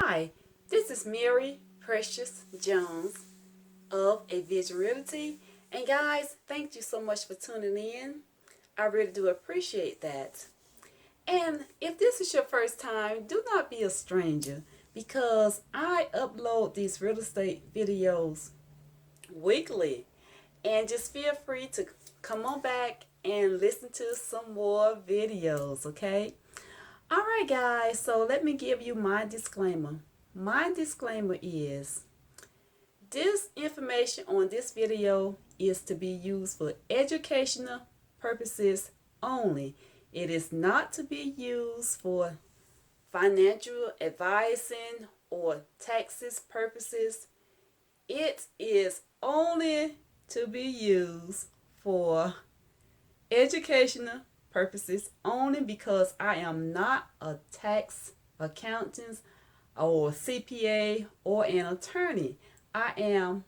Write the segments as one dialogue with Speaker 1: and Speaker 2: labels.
Speaker 1: Hi, this is Mary Precious Jones of Avision Realty. And guys, thank you so much for tuning in. I really do appreciate that. And if this is your first time, do not be a stranger because I upload these real estate videos weekly. And just feel free to come on back and listen to some more videos, okay? Alright guys, so let me give you my disclaimer. My disclaimer is this information on this video is to be used for educational purposes only. It is not to be used for financial advising or taxes purposes. It is only to be used for educational purposes only because I am not a tax accountant or CPA or an attorney. I am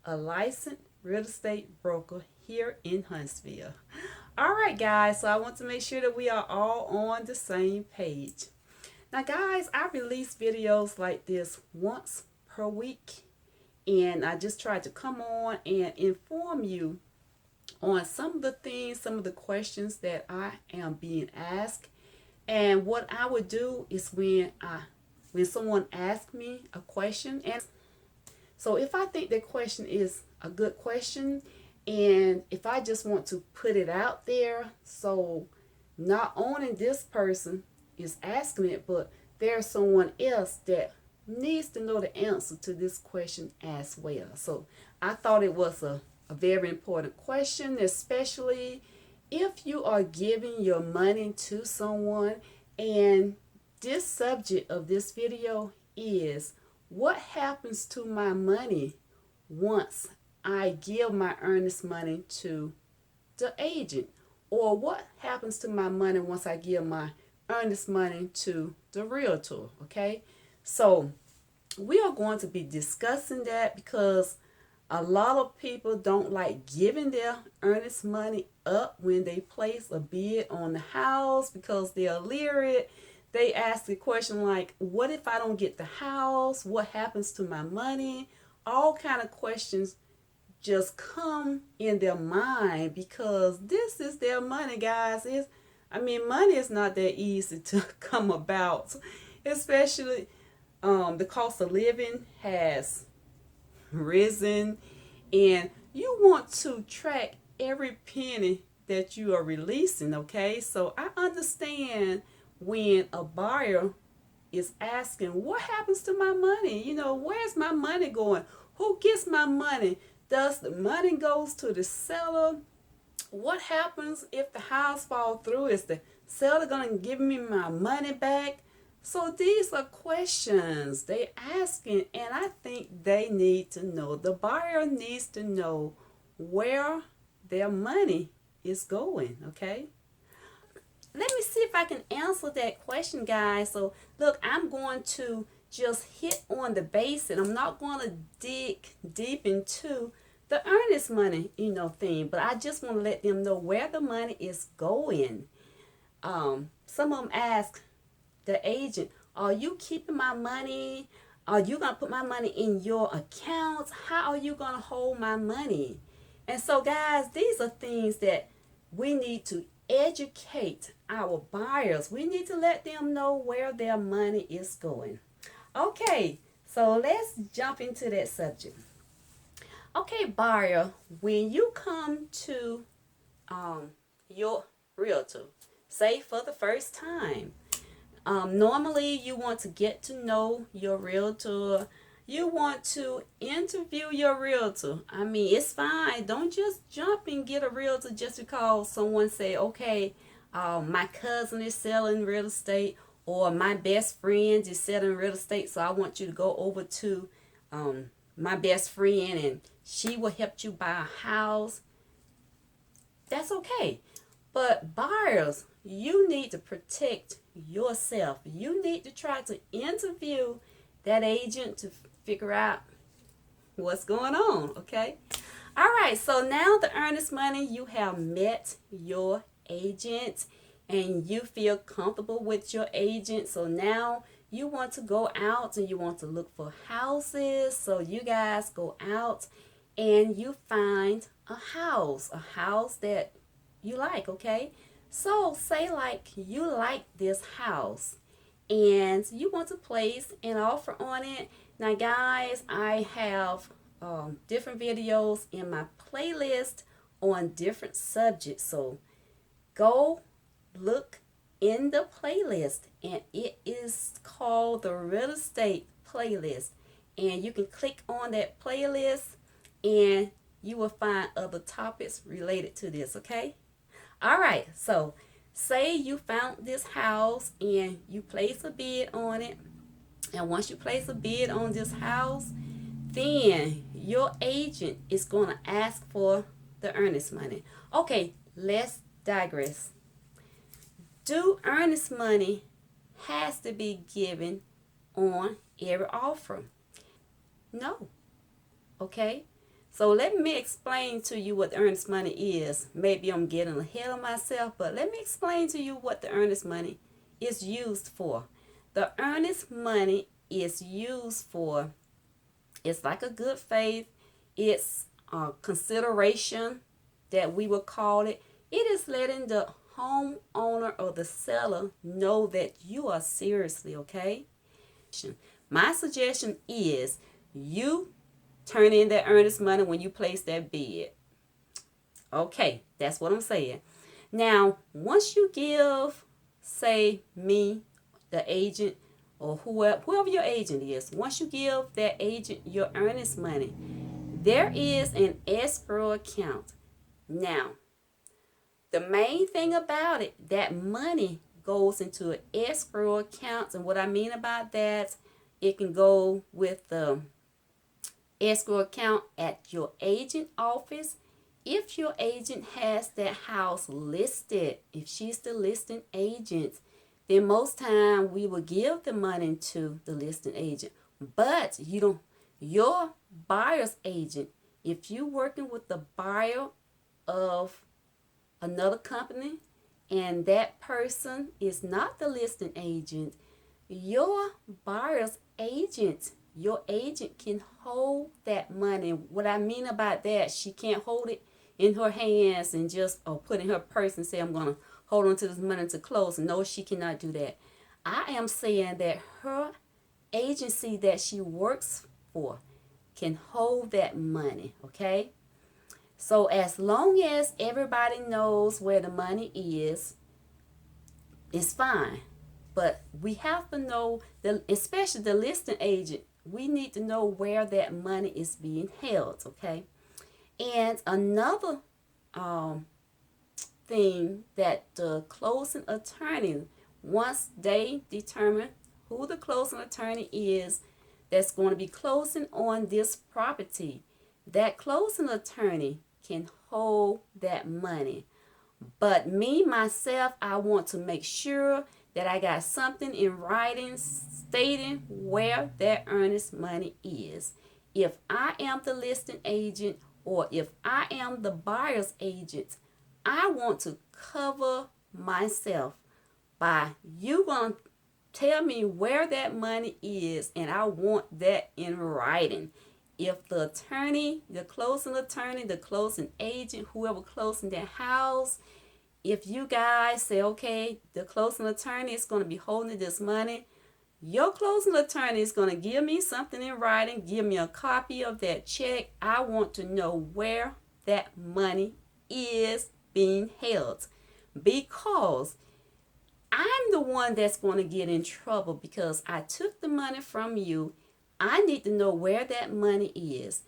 Speaker 1: a licensed real estate broker here in Huntsville. Alright guys, so I want to make sure that we are all on the same page. Now guys, I release videos like this once per week, and I just try to come on and inform you on some of the things, some of the questions that I am being asked. And what I would do is when someone asks me a question, and so if I think that question is a good question, and if I just want to put it out there, so not only this person is asking it, but there's someone else that needs to know the answer to this question as well. So I thought it was a very important question, especially if you are giving your money to someone. And this subject of this video is what happens to my money once I give my earnest money to the agent, or what happens to my money once I give my earnest money to the realtor. Okay, so we are going to be discussing that because a lot of people don't like giving their earnest money up when they place a bid on the house because they're leery. They ask the question like, what if I don't get the house? What happens to my money? All kind of questions just come in their mind because this is their money, guys. Money is not that easy to come about, especially the cost of living has risen, and you want to track every penny that you are releasing. Okay, so I understand when a buyer is asking, what happens to my money? Where's my money going? Who gets my money? Does the money goes to the seller? What happens if the house falls through? Is the seller gonna give me my money back? So these are questions they asking, and I think they need to know. The buyer needs to know where their money is going, okay? Let me see if I can answer that question, guys. So look, I'm going to just hit on the base, and I'm not going to dig deep into the earnest money, thing, but I just want to let them know where the money is going. Some of them ask the agent, are you keeping my money? Are you going to put my money in your account? How are you going to hold my money? And so guys, these are things that we need to educate our buyers. We need to let them know where their money is going. Okay, so let's jump into that subject. Okay, buyer, when you come to your realtor, say for the first time, normally you want to get to know your realtor. You want to interview your realtor. It's fine. Don't just jump and get a realtor just because someone say, okay, my cousin is selling real estate, or my best friend is selling real estate, so I want you to go over to my best friend and she will help you buy a house. That's okay. But buyers, you need to protect yourself. You need to try to interview that agent to figure out what's going on, okay? All right, so now the earnest money, you have met your agent and you feel comfortable with your agent. So now you want to go out and you want to look for houses. So you guys go out and you find a house that you like, okay? So say like you like this house and you want to place an offer on it. Now guys, I have different videos in my playlist on different subjects. So go look in the playlist, and it is called the real estate playlist, and you can click on that playlist and you will find other topics related to this. Okay, all right, so say you found this house and you place a bid on it, and once you place a bid on this house, then your agent is going to ask for the earnest money. Okay, let's digress. Do earnest money has to be given on every offer? No. Okay? So let me explain to you what the earnest money is. Maybe I'm getting ahead of myself, but let me explain to you what the earnest money is used for. The earnest money is used for, it's like a good faith. It's a consideration that we would call it. It is letting the homeowner or the seller know that you are seriously, okay? My suggestion is you turn in that earnest money when you place that bid. Okay, that's what I'm saying. Now, once you give, say, me, the agent, or whoever your agent is, once you give that agent your earnest money, there is an escrow account. Now, the main thing about it, that money goes into an escrow account. And what I mean about that, it can go with the escrow account at your agent office. If your agent has that house listed, if she's the listing agent, then most time we will give the money to the listing agent. But your buyer's agent, if you're working with the buyer of another company and that person is not the listing agent, your buyer's agent, your agent can hold that money. What I mean about that, she can't hold it in her hands and just put in her purse and say, I'm going to hold on to this money to close. No, she cannot do that. I am saying that her agency that she works for can hold that money, okay? So as long as everybody knows where the money is, it's fine. But we have to know, especially the listing agent, we need to know where that money is being held, okay? And another thing that the closing attorney, once they determine who the closing attorney is that's going to be closing on this property, that closing attorney can hold that money. But me, myself, I want to make sure that I got something in writing stating where that earnest money is. If I am the listing agent or if I am the buyer's agent, I want to cover myself by you going to tell me where that money is, and I want that in writing. If the attorney, the closing agent, whoever closing that house, if you guys say, okay, the closing attorney is going to be holding this money, your closing attorney is going to give me something in writing, give me a copy of that check. I want to know where that money is being held, because I'm the one that's going to get in trouble because I took the money from you. I need to know where that money is.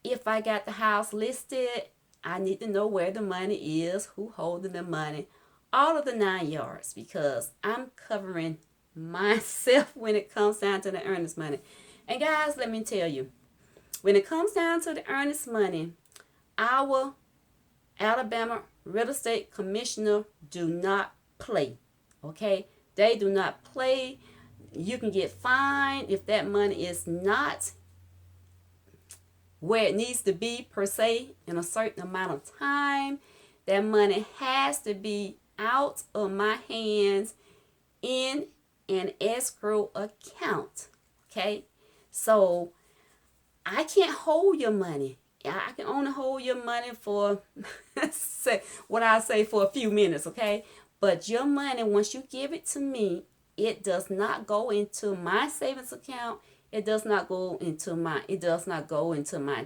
Speaker 1: If I got the house listed, I need to know where the money is, who holding the money, all of the 9 yards, because I'm covering myself when it comes down to the earnest money. And guys, let me tell you, when it comes down to the earnest money, our Alabama real estate commissioner do not play. Okay, they do not play. You can get fined if that money is not where it needs to be per se in a certain amount of time. That money has to be out of my hands in an escrow account. Okay, so I can't hold your money. I can only hold your money for say what I say for a few minutes, okay? But your money, once you give it to me, it does not go into my savings account. It does not go into my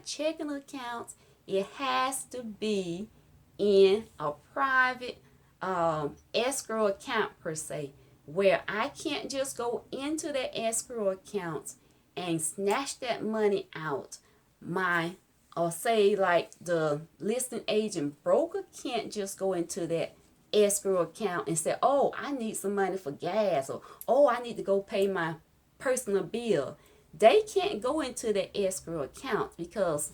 Speaker 1: checking account. It has to be in a private escrow account per se, where I can't just go into that escrow account and snatch that money out. Or say like the listing agent broker can't just go into that escrow account and say, oh, I need some money for gas, or oh, I need to go pay my personal bill. They can't go into the escrow account because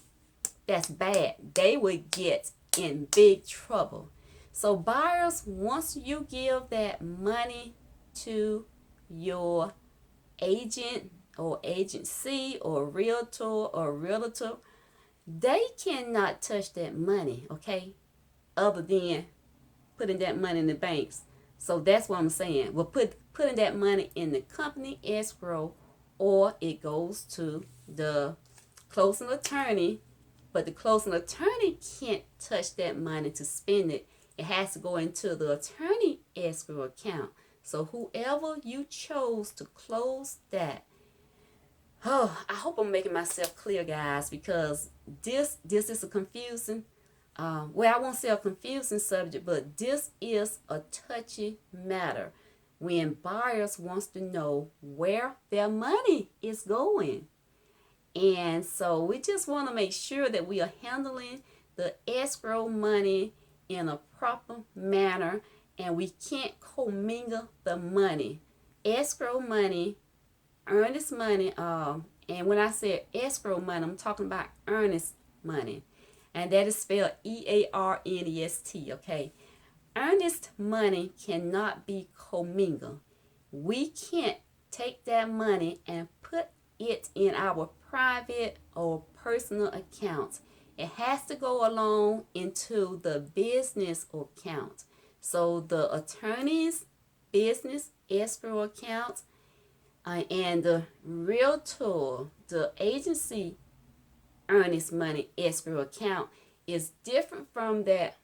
Speaker 1: that's bad. They would get in big trouble. So buyers, once you give that money to your agent or agency or realtor, they cannot touch that money, okay, other than putting that money in the banks. So that's what I'm saying. Well, putting that money in the company escrow, or it goes to the closing attorney, but the closing attorney can't touch that money to spend it. It has to go into the attorney escrow account. So whoever you chose to close that, oh, I hope I'm making myself clear, guys, because this is a confusing, well, I won't say a confusing subject, but this is a touchy matter when buyers wants to know where their money is going. And so we just want to make sure that we are handling the escrow money in a proper manner, and we can't commingle the money. Escrow money, earnest money, and when I say escrow money, I'm talking about earnest money, and that is spelled EARNEST, okay? Earnest money cannot be commingled. We can't take that money and put it in our private or personal accounts. It has to go along into the business account. So the attorney's business escrow account, and the realtor, the agency earnest money escrow account is different from that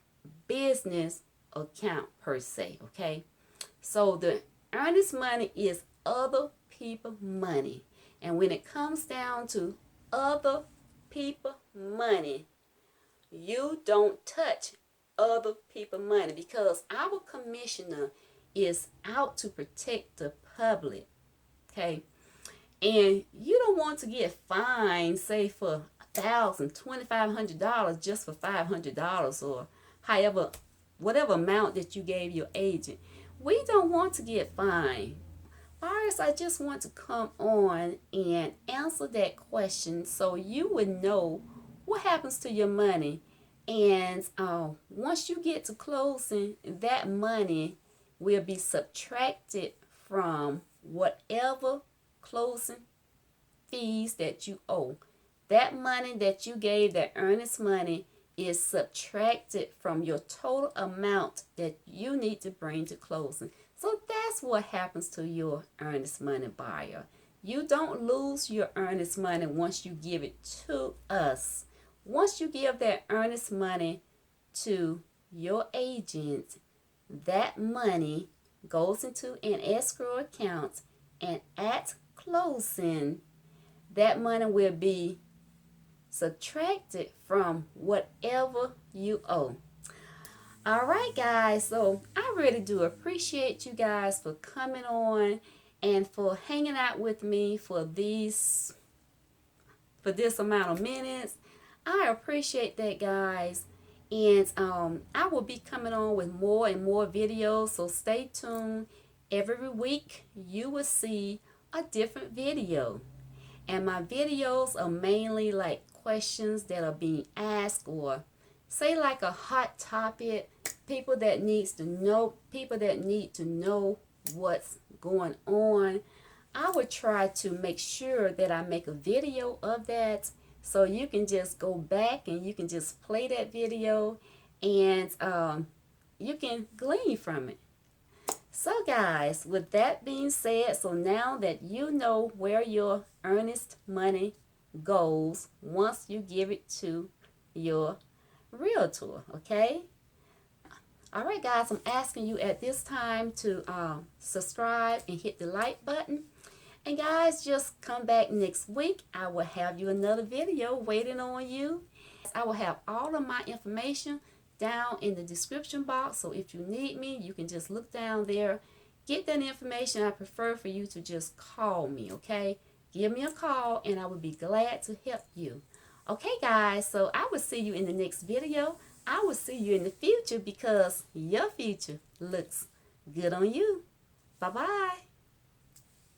Speaker 1: business account per se, okay? So the earnest money is other people money. And when it comes down to other people money, you don't touch other people money, because our commissioner is out to protect the public, okay? And you don't want to get fined, say for $1,000, $2,500 just for $500, or however, whatever amount that you gave your agent. We don't want to get fined. Buyers, I just want to come on and answer that question so you would know what happens to your money. And once you get to closing, that money will be subtracted from whatever closing fees that you owe. That money that you gave, that earnest money, is subtracted from your total amount that you need to bring to closing. So that's what happens to your earnest money, buyer. You don't lose your earnest money once you give it to us. Once you give that earnest money to your agent, that money goes into an escrow account, and at closing, that money will be subtracted from whatever you owe. All right, guys, so I really do appreciate you guys for coming on and for hanging out with me for this amount of minutes. I appreciate that, guys. And I will be coming on with more and more videos, so stay tuned. Every week you will see a different video. And my videos are mainly like questions that are being asked, or say like a hot topic, people that need to know what's going on. I would try to make sure that I make a video of that, so you can just go back and you can just play that video, and you can glean from it. So guys, with that being said, so now that you know where your earnest money goes once you give it to your realtor, okay? All right, guys, I'm asking you at this time to subscribe and hit the like button. And guys, just come back next week. I will have you another video waiting on you. I will have all of my information down in the description box. So if you need me, you can just look down there. Get that information. I prefer for you to just call me, okay? Give me a call and I will be glad to help you. Okay, guys, so I will see you in the next video. I will see you in the future because your future looks good on you. Bye-bye.